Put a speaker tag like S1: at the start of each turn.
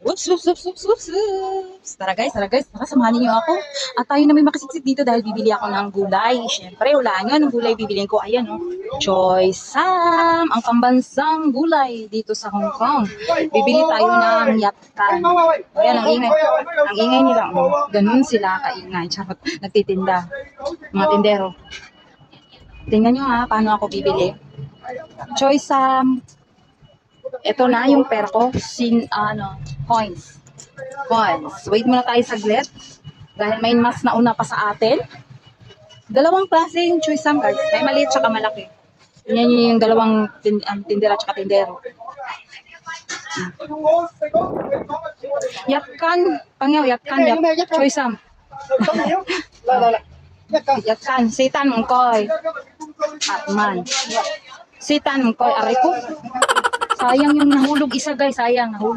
S1: Oops, oops, oops, oops, oops, oops. Tara guys, tara samahan niyo ako. At tayo na may makasiksik dito dahil bibili ako ng gulay. Siyempre, wala nga ng gulay bibiliin ko. Ayan, oh. Choy Sam, ang pambansang gulay dito sa Hong Kong. Bibili tayo ng yapkan. Ayan, ang ingay. Ang ingay nila. Oh. Ganun sila kaingay. Charot, nagtitinda. Mga tindero. Tingnan nyo ha, paano ako bibili. Choy Sam. Ito na yung pera ko. Coins. Coins. Wait muna tayo saglit. Dahil may mas nauna pa sa atin. Dalawang klase yung Choy Sam guys. May maliit tsaka malaki. Yan yung dalawang tindera tsaka tindero. Yapkan. Pangyaw, yapkan. Choy Sam. Yapkan. Sitan mong koy. Atman. Sitan mong koy. Aray ko. Sayang yung nahulog isa guys. Sayang. Nahulog.